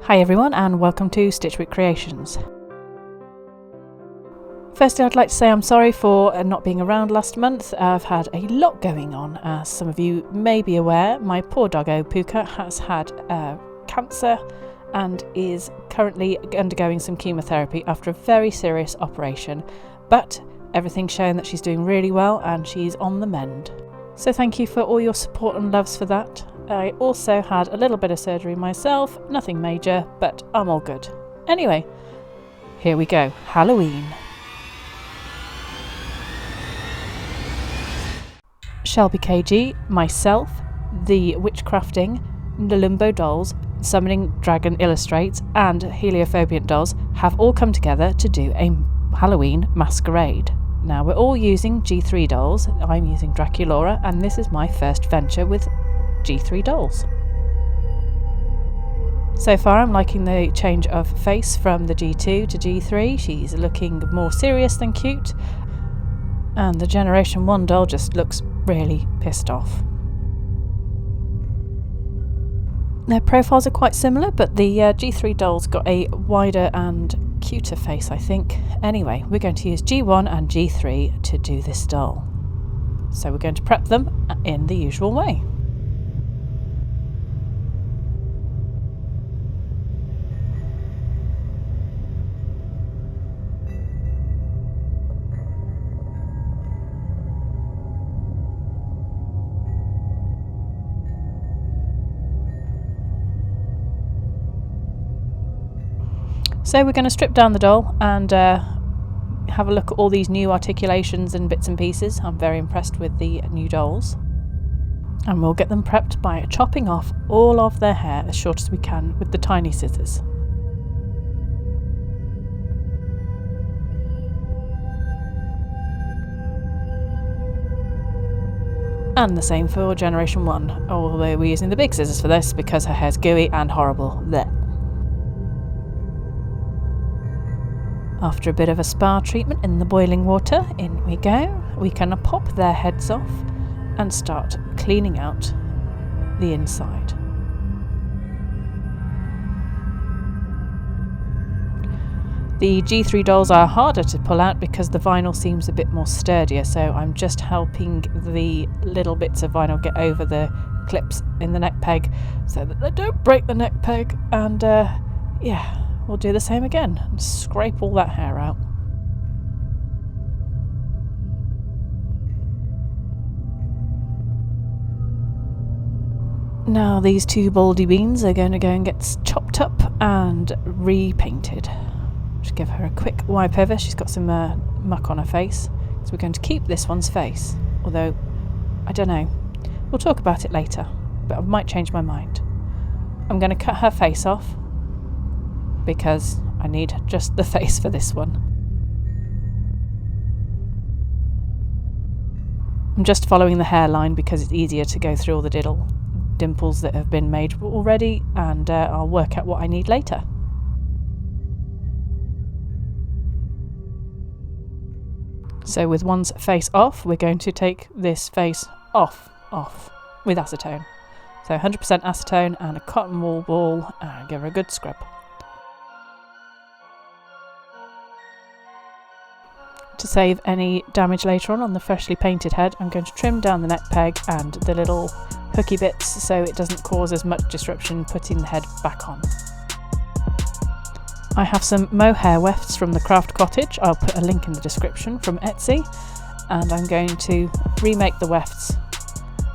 Hi everyone and welcome to Stitchwick Creations. Firstly, I'd like to say I'm sorry for not being around last month. I've had a lot going on. As some of you may be aware, my poor doggo Puka has had cancer and is currently undergoing some chemotherapy after a very serious operation, but everything's showing that she's doing really well and she's on the mend. So thank you for all your support and loves for that. I also had a little bit of surgery myself, nothing major, but I'm all good. Anyway, here we go, Halloween. Shelby KG, myself, the Witchcrafting, Nalumbo dolls, Summoning Dragon Illustrates and Heliophobiant dolls have all come together to do a Halloween Masquarade. Now we're all using G3 dolls, I'm using Draculaura, and this is my first venture with G3 dolls. So far I'm liking the change of face from the G2 to G3. She's looking more serious than cute, and the Generation 1 doll just looks really pissed off. Their profiles are quite similar, but the G3 doll's got a wider and cuter face, I think. Anyway, we're going to use G1 and G3 to do this doll. So we're going to prep them in the usual way. So we're going to strip down the doll and have a look at all these new articulations and bits and pieces. I'm very impressed with the new dolls. And we'll get them prepped by chopping off all of their hair as short as we can with the tiny scissors. And the same for Generation 1, although we're using the big scissors for this because her hair's gooey and horrible. Blech. After a bit of a spa treatment in the boiling water, in we go. We can pop their heads off and start cleaning out the inside. The G3 dolls are harder to pull out because the vinyl seems a bit more sturdier, so I'm just helping the little bits of vinyl get over the clips in the neck peg so that they don't break the neck peg, and yeah. We'll do the same again and scrape all that hair out. Now these two baldy beans are going to go and get chopped up and repainted. Just give her a quick wipe over. She's got some muck on her face, so we're going to keep this one's face, although I don't know, we'll talk about it later, but I might change my mind. I'm going to cut her face off because I need just the face for this one. I'm just following the hairline because it's easier to go through all the dimples that have been made already, and I'll work out what I need later. So with one's face off, we're going to take this face off with acetone. So 100% acetone and a cotton wool ball, and give her a good scrub. To save any damage later on the freshly painted head, I'm going to trim down the neck peg and the little hooky bits so it doesn't cause as much disruption putting the head back on. I have some mohair wefts from the Craft Cottage. I'll put a link in the description from Etsy, and I'm going to remake the wefts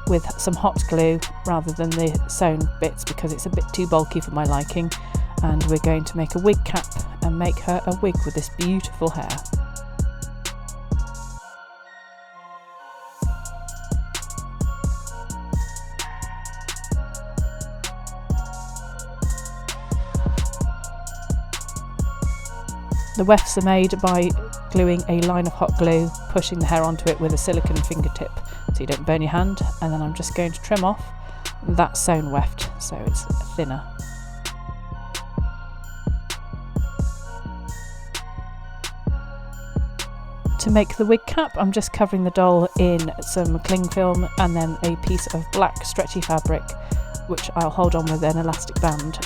with some hot glue rather than the sewn bits because it's a bit too bulky for my liking, and we're going to make a wig cap and make her a wig with this beautiful hair. The wefts are made by gluing a line of hot glue, pushing the hair onto it with a silicone fingertip so you don't burn your hand, and then I'm just going to trim off that sewn weft so it's thinner. To make the wig cap, I'm just covering the doll in some cling film and then a piece of black stretchy fabric, which I'll hold on with an elastic band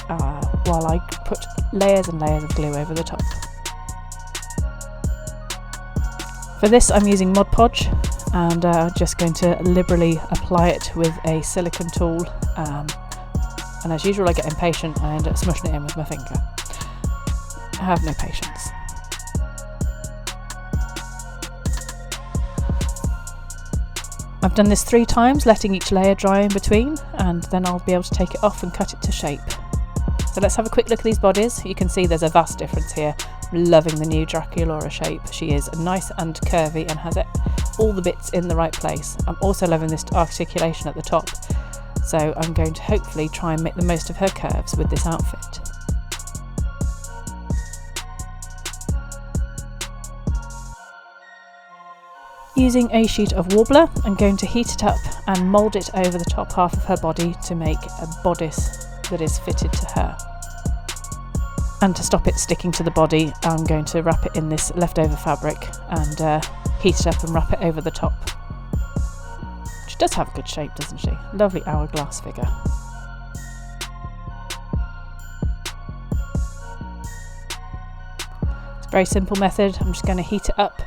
while I put layers and layers of glue over the top. For this I'm using Mod Podge, and just going to liberally apply it with a silicone tool, and as usual I get impatient and I end up smushing it in with my finger. I have no patience. I've done this 3 times, letting each layer dry in between, and then I'll be able to take it off and cut it to shape. So let's have a quick look at these bodies. You can see there's a vast difference here. I'm loving the new Draculaura shape. She is nice and curvy and has all the bits in the right place. I'm also loving this articulation at the top, so I'm going to hopefully try and make the most of her curves with this outfit. Using a sheet of Warbler, I'm going to heat it up and mould it over the top half of her body to make a bodice that is fitted to her. And to stop it sticking to the body, I'm going to wrap it in this leftover fabric and heat it up and wrap it over the top. She does have a good shape, doesn't she? Lovely hourglass figure. It's a very simple method. I'm just going to heat it up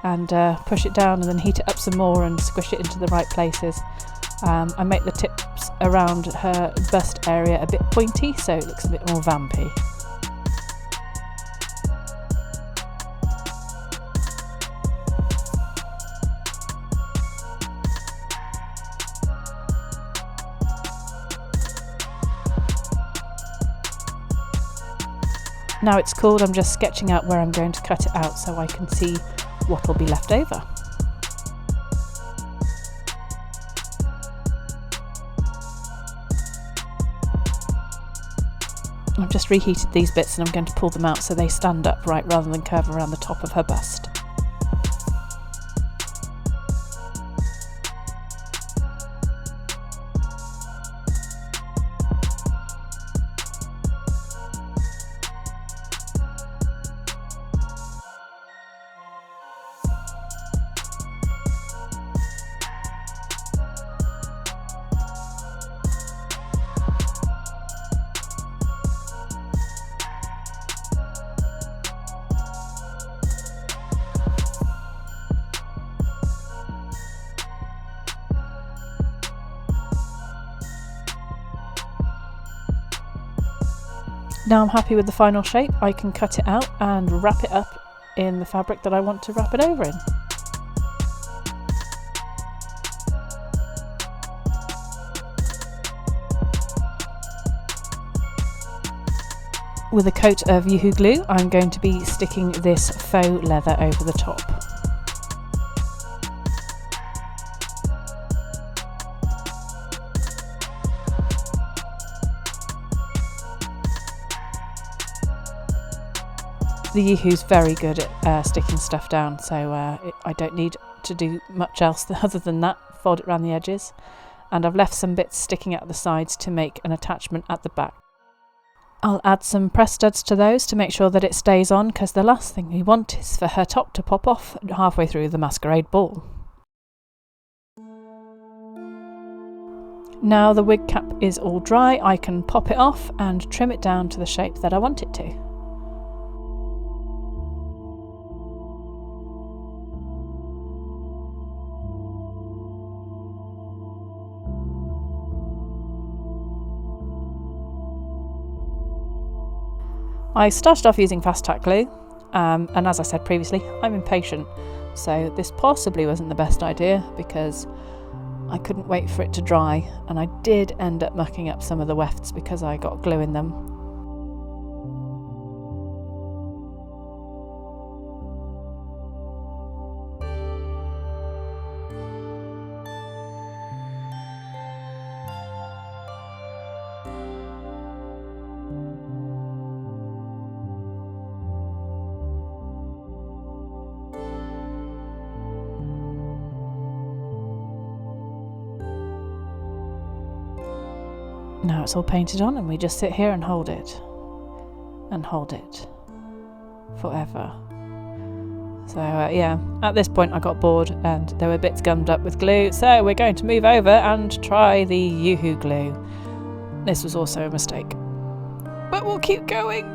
and push it down and then heat it up some more and squish it into the right places. I make the tips around her bust area a bit pointy so it looks a bit more vampy. Now it's cooled, I'm just sketching out where I'm going to cut it out so I can see what will be left over. I've just reheated these bits and I'm going to pull them out so they stand upright rather than curve around the top of her bust. Now I'm happy with the final shape, I can cut it out and wrap it up in the fabric that I want to wrap it over in. With a coat of Yoo-Hoo glue, I'm going to be sticking this faux leather over the top. The Yoo-Hoo's very good at sticking stuff down, so I don't need to do much else other than that, fold it around the edges. And I've left some bits sticking out the sides to make an attachment at the back. I'll add some press studs to those to make sure that it stays on, because the last thing we want is for her top to pop off halfway through the masquerade ball. Now the wig cap is all dry, I can pop it off and trim it down to the shape that I want it to. I started off using fast tack glue, and as I said previously, I'm impatient, so this possibly wasn't the best idea because I couldn't wait for it to dry, and I did end up mucking up some of the wefts because I got glue in them. Now it's all painted on and we just sit here and hold it. And hold it. Forever. So yeah, at this point I got bored and there were bits gummed up with glue, so we're going to move over and try the Yoo-Hoo glue. This was also a mistake. but we'll keep going.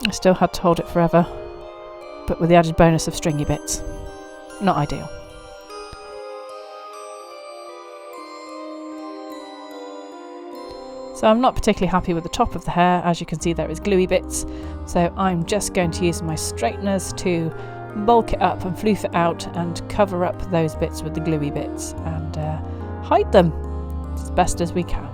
I still had to hold it forever, but with the added bonus of stringy bits. Not ideal. So I'm not particularly happy with the top of the hair. As you can see, there is gluey bits, so I'm just going to use my straighteners to bulk it up and floof it out and cover up those bits with the gluey bits and hide them as best as we can.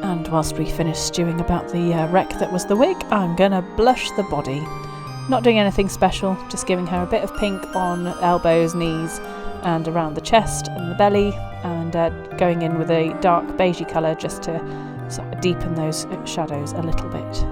And whilst we finish stewing about the wreck that was the wig, I'm going to blush the body. Not doing anything special, just giving her a bit of pink on elbows, knees and around the chest and the belly, and going in with a dark beigey colour just to sort of deepen those shadows a little bit.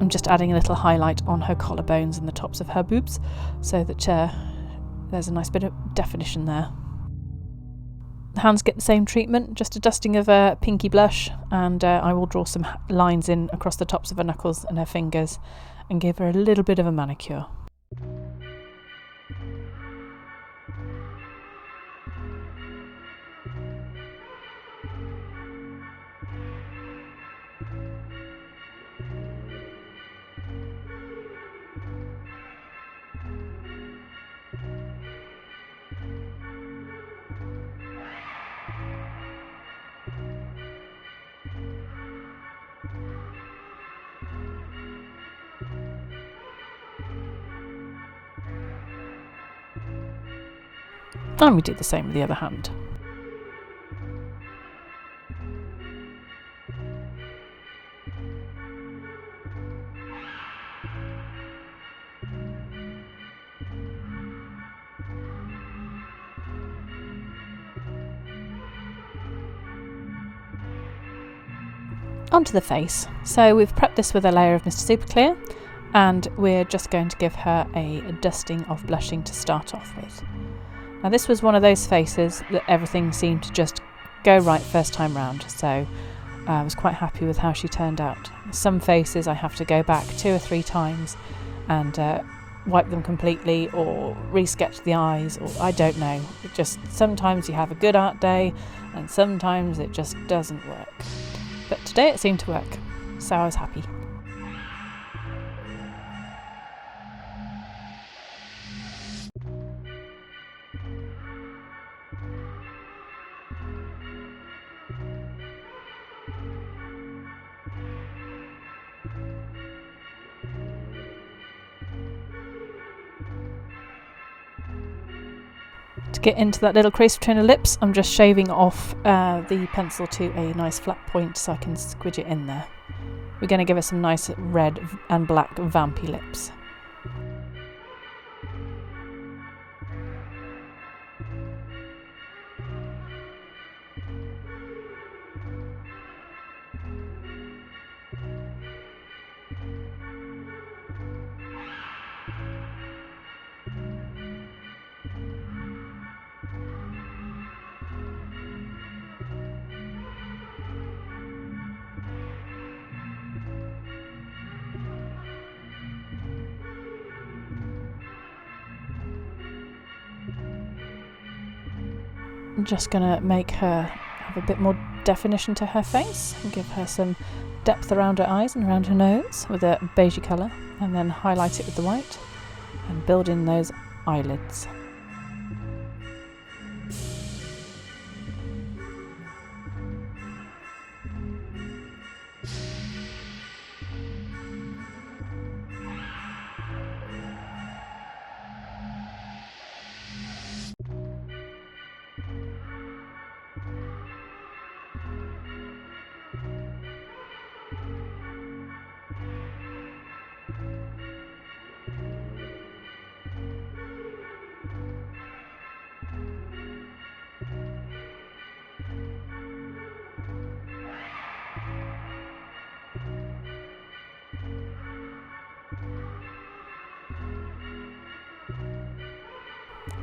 I'm just adding a little highlight on her collarbones and the tops of her boobs so that there's a nice bit of definition there. The hands get the same treatment, just a dusting of pinky blush, and I will draw some lines in across the tops of her knuckles and her fingers and give her a little bit of a manicure. And we do the same with the other hand. Onto the face. So we've prepped this with a layer of Mr. Super Clear, and we're just going to give her a dusting of blushing to start off with. Now this was one of those faces that everything seemed to just go right first time round, so I was quite happy with how she turned out. Some faces I have to go back 2 or 3 times and wipe them completely or re-sketch the eyes, or I don't know. It just, sometimes you have a good art day and sometimes it just doesn't work. But today it seemed to work, so I was happy. To get into that little crease between her lips, I'm just shaving off the pencil to a nice flat point so I can squidge it in there. We're going to give her some nice red and black vampy lips. I'm just going to make her have a bit more definition to her face and give her some depth around her eyes and around her nose with a beigey colour, and then highlight it with the white and build in those eyelids.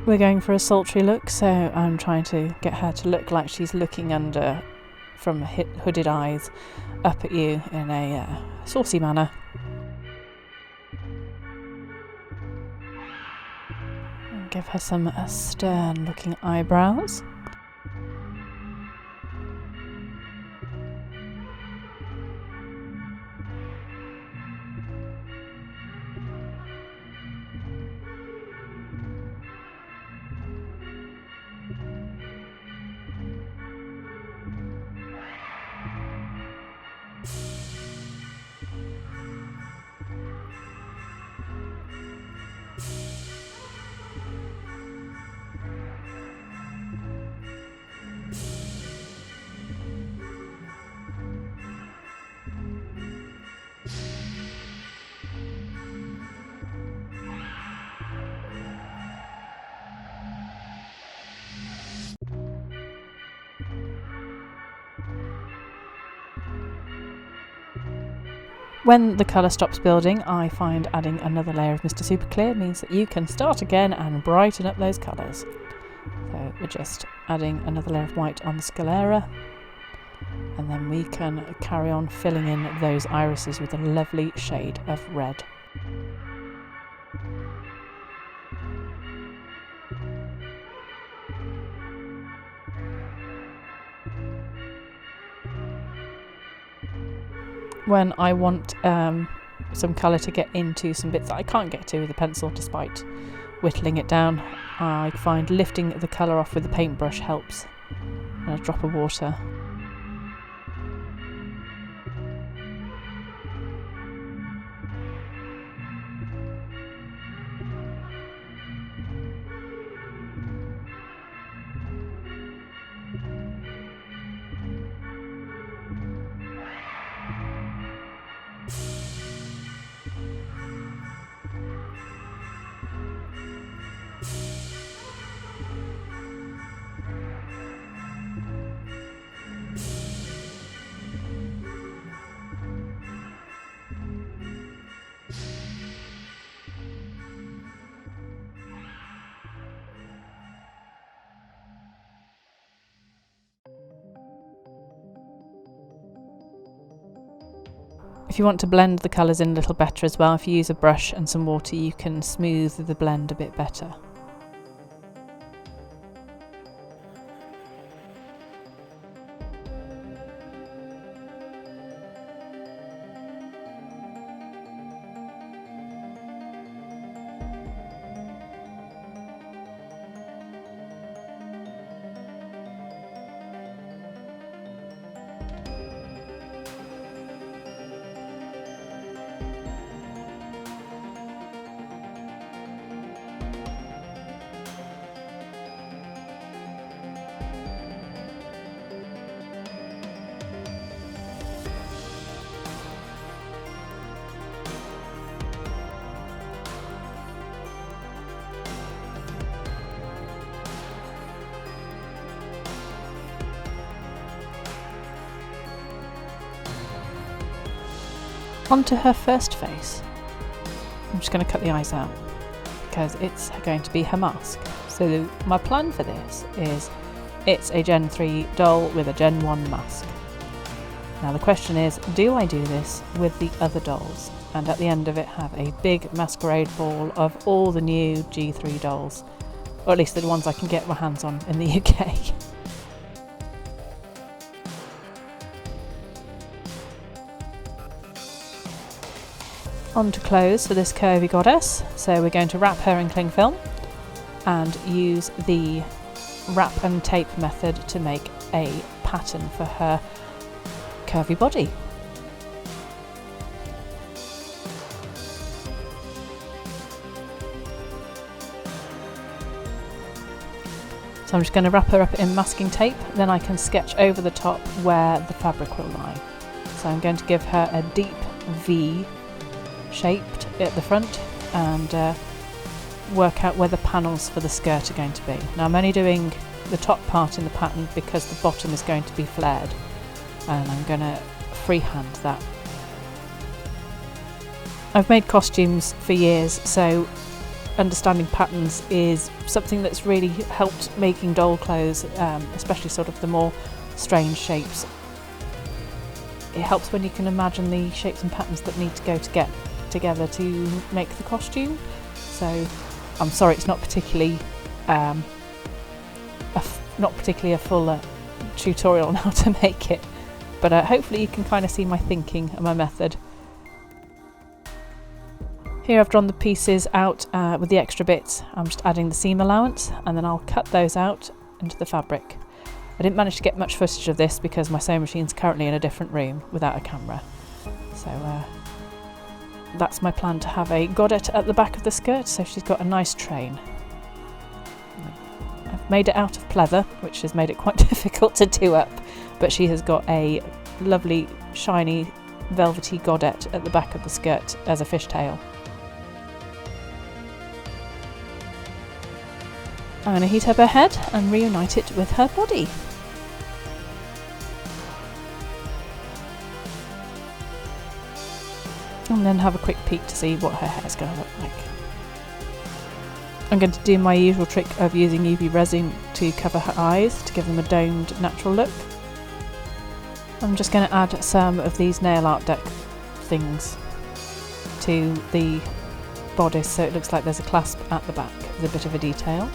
We're going for a sultry look, so I'm trying to get her to look like she's looking under from hooded eyes up at you in a saucy manner. And give her some stern looking eyebrows. When the colour stops building, I find adding another layer of Mr. Super Clear means that you can start again and brighten up those colours. So we're just adding another layer of white on the sclera, and then we can carry on filling in those irises with a lovely shade of red. When I want some colour to get into some bits that I can't get to with a pencil despite whittling it down, I find lifting the colour off with a paintbrush helps, and a drop of water. If you want to blend the colours in a little better as well, if you use a brush and some water, you can smooth the blend a bit better. Onto her first face. I'm just going to cut the eyes out because it's going to be her mask. So my plan for this is it's a Gen 3 doll with a Gen 1 mask. Now the question is, do I do this with the other dolls and at the end of it have a big masquerade ball of all the new G3 dolls, or at least the ones I can get my hands on in the UK? On to clothes for this curvy goddess. So we're going to wrap her in cling film and use the wrap and tape method to make a pattern for her curvy body. So I'm just going to wrap her up in masking tape, then I can sketch over the top where the fabric will lie. So I'm going to give her a deep V shaped at the front and work out where the panels for the skirt are going to be. Now I'm only doing the top part in the pattern because the bottom is going to be flared, and I'm going to freehand that. I've made costumes for years, so understanding patterns is something that's really helped making doll clothes, especially sort of the more strange shapes. It helps when you can imagine the shapes and patterns that need to go together to make the costume. So I'm sorry it's not particularly a full tutorial on how to make it, but hopefully you can kind of see my thinking and my method. Here I've drawn the pieces out with the extra bits. I'm just adding the seam allowance, and then I'll cut those out into the fabric. I didn't manage to get much footage of this because my sewing machine's currently in a different room without a camera. So that's my plan, to have a godette at the back of the skirt so she's got a nice train. I've made it out of pleather, which has made it quite difficult to do up, but she has got a lovely shiny velvety godette at the back of the skirt as a fishtail. I'm going to heat up her head and reunite it with her body. And then have a quick peek to see what her hair is going to look like. I'm going to do my usual trick of using UV resin to cover her eyes to give them a domed natural look. I'm just going to add some of these nail art deck things to the bodice so it looks like there's a clasp at the back as a bit of a detail.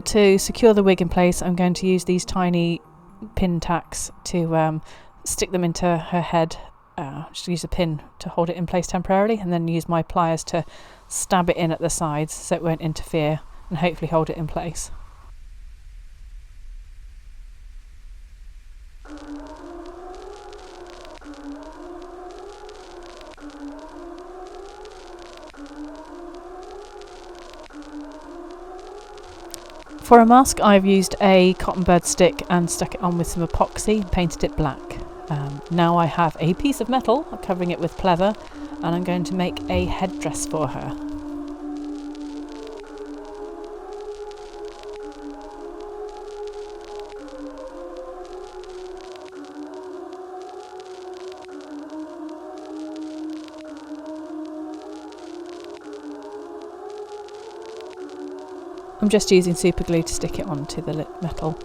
To secure the wig in place, I'm going to use these tiny pin tacks to stick them into her head. Just use a pin to hold it in place temporarily, and then use my pliers to stab it in at the sides so it won't interfere, and hopefully hold it in place. For a mask, I've used a cotton bud stick and stuck it on with some epoxy and painted it black. Now I have a piece of metal covering it with pleather, and I'm going to make a headdress for her. I'm just using super glue to stick it onto the metal.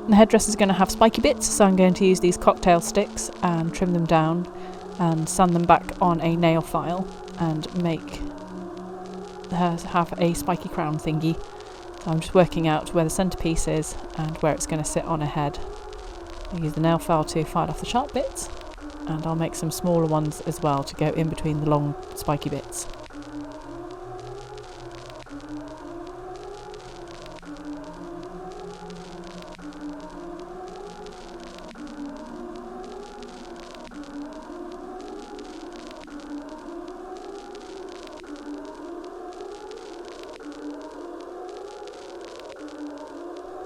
The headdress is going to have spiky bits, so I'm going to use these cocktail sticks and trim them down and sand them back on a nail file and make her have a spiky crown thingy. So I'm just working out where the centrepiece is and where it's going to sit on her head. I'll use the nail file to file off the sharp bits, and I'll make some smaller ones as well to go in between the long spiky bits.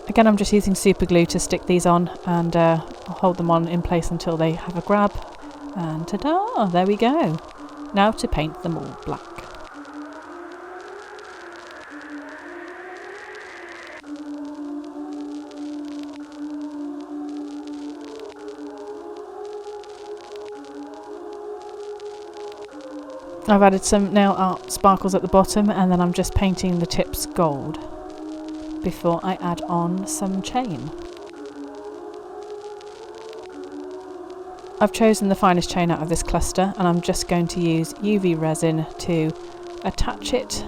Again, I'm just using super glue to stick these on, and I'll hold them on in place until they have a grab, and ta-da! There we go! Now to paint them all black. I've added some nail art sparkles at the bottom, and then I'm just painting the tips gold before I add on some chain. I've chosen the finest chain out of this cluster, and I'm just going to use UV resin to attach it,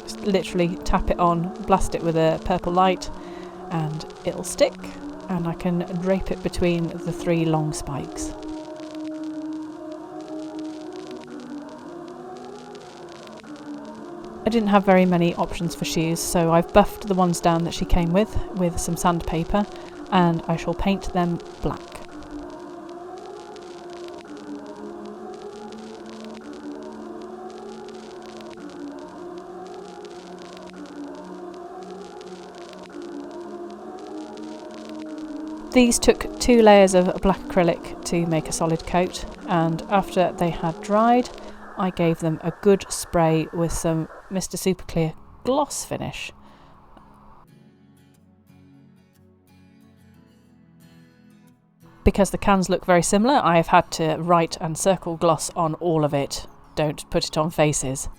just literally tap it on, blast it with a purple light, and it'll stick, and I can drape it between the 3 long spikes. I didn't have very many options for shoes, so I've buffed the ones down that she came with some sandpaper, and I shall paint them black. These took 2 layers of black acrylic to make a solid coat, and after they had dried I gave them a good spray with some Mr. Super Clear gloss finish. Because the cans look very similar, I have had to write and circle gloss on all of it. Don't put it on faces.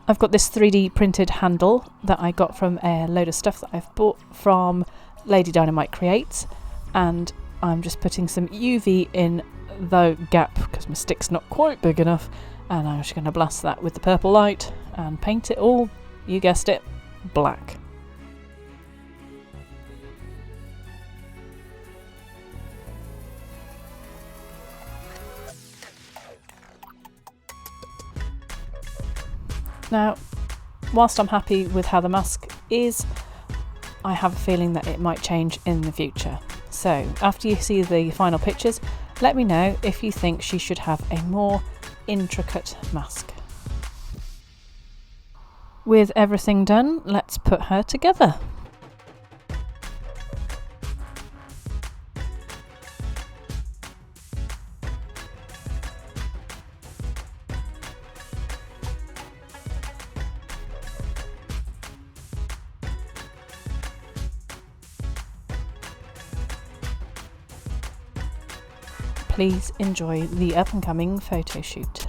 I've got this 3D printed handle that I got from a load of stuff that I've bought from Lady Dynamite Creates, and I'm just putting some UV in the gap because my stick's not quite big enough, and I'm just going to blast that with the purple light and paint it all, you guessed it, black. Now, whilst I'm happy with how the mask is, I have a feeling that it might change in the future. So, after you see the final pictures, let me know if you think she should have a more intricate mask. With everything done, let's put her together. Please enjoy the up-and-coming photo shoot.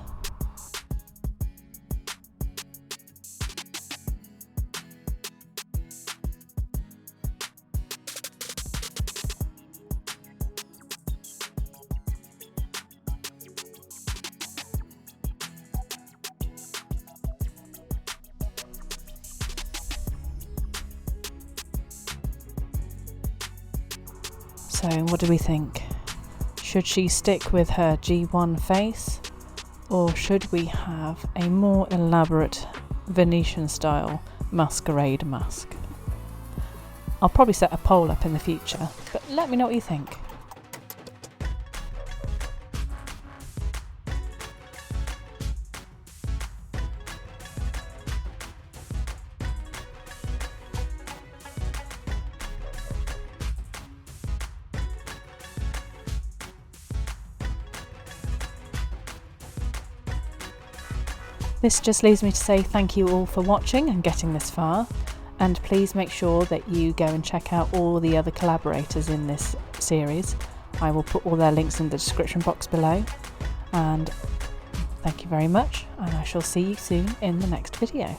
So, what do we think? Should she stick with her G1 face, or should we have a more elaborate Venetian style masquerade mask? I'll probably set a poll up in the future, but let me know what you think. This just leaves me to say thank you all for watching and getting this far, and please make sure that you go and check out all the other collaborators in this series. I will put all their links in the description box below, and thank you very much, and I shall see you soon in the next video.